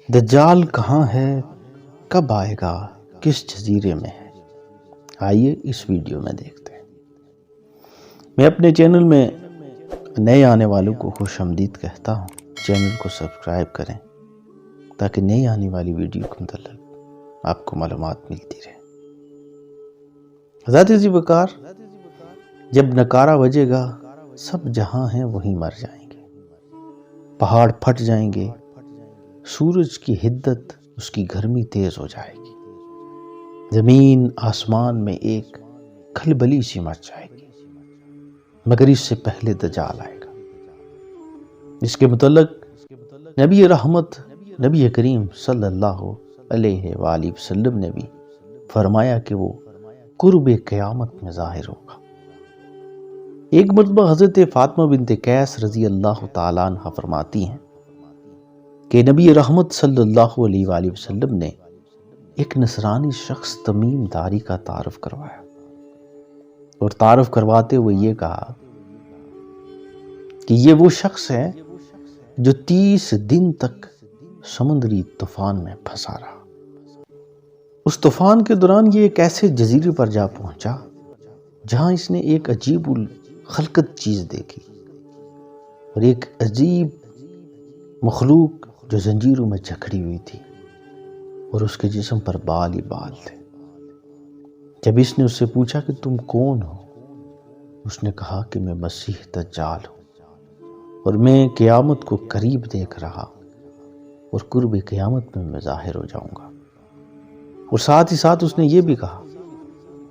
دجال کہاں ہے، کب آئے گا، کس جزیرے میں ہے؟ آئیے اس ویڈیو میں دیکھتے ہیں۔ میں اپنے چینل میں نئے آنے والوں کو خوش آمدید کہتا ہوں۔ چینل کو سبسکرائب کریں تاکہ نئی آنے والی ویڈیو کے متعلق آپ کو معلومات ملتی رہے۔ ذات ذی وقار، جب نکارہ بجے گا سب جہاں ہیں وہیں مر جائیں گے، پہاڑ پھٹ جائیں گے، سورج کی حدت اس کی گرمی تیز ہو جائے گی، زمین آسمان میں ایک کھلبلی سی مچ جائے گی، مگر اس سے پہلے دجال آئے گا۔ اس کے متعلق نبی رحمت نبی کریم صلی اللہ علیہ وآلہ وسلم نے بھی فرمایا کہ وہ قرب قیامت میں ظاہر ہوگا۔ ایک مرتبہ حضرت فاطمہ بنت قیس رضی اللہ تعالیٰ عنہ فرماتی ہیں کہ نبی رحمت صلی اللہ علیہ وآلہ وسلم نے ایک نصرانی شخص تمیم داری کا تعارف کروایا، اور تعارف کرواتے ہوئے یہ کہا کہ یہ وہ شخص ہے جو 30 دن تک سمندری طوفان میں پھنسا رہا۔ اس طوفان کے دوران یہ ایک ایسے جزیرے پر جا پہنچا جہاں اس نے ایک عجیب الخلقت چیز دیکھی، اور ایک عجیب مخلوق جو زنجیروں میں جکڑی ہوئی تھی، اور اس کے جسم پر بال ہی بال تھے۔ جب اس نے اس سے پوچھا کہ تم کون ہو، اس نے کہا کہ میں مسیح دجال ہوں، اور میں قیامت کو قریب دیکھ رہا، اور قرب قیامت میں ظاہر ہو جاؤں گا۔ اور ساتھ ہی ساتھ اس نے یہ بھی کہا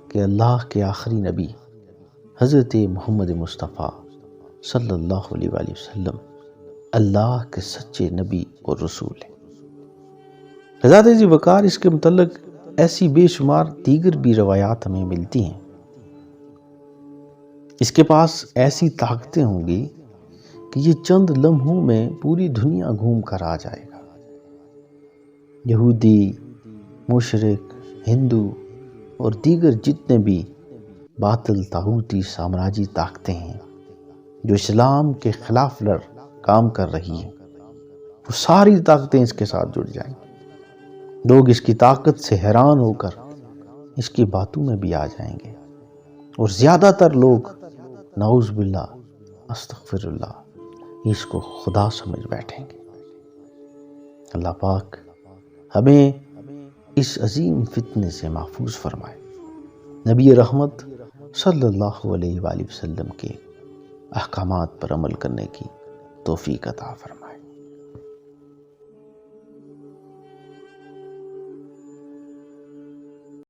کہ اللہ کے آخری نبی حضرت محمد مصطفیٰ صلی اللہ علیہ وآلہ وسلم اللہ کے سچے نبی اور رسول ہیں۔ ذات ذی وقار، اس کے متعلق ایسی بے شمار دیگر بھی روایات ہمیں ملتی ہیں۔ اس کے پاس ایسی طاقتیں ہوں گی کہ یہ چند لمحوں میں پوری دنیا گھوم کر آ جائے گا۔ یہودی، مشرک، ہندو اور دیگر جتنے بھی باطل طاغوتی سامراجی طاقتیں ہیں جو اسلام کے خلاف کام کر رہی ہیں، وہ ساری طاقتیں اس کے ساتھ جڑ جائیں گی۔ لوگ اس کی طاقت سے حیران ہو کر اس کی باتوں میں بھی آ جائیں گے، اور زیادہ تر لوگ نعوذ باللہ استغفر اللہ اس کو خدا سمجھ بیٹھیں گے۔ اللہ پاک ہمیں اس عظیم فتنے سے محفوظ فرمائے، نبی رحمت صلی اللہ علیہ وآلہ وسلم کے احکامات پر عمل کرنے کی توفیق عطا فرمائے۔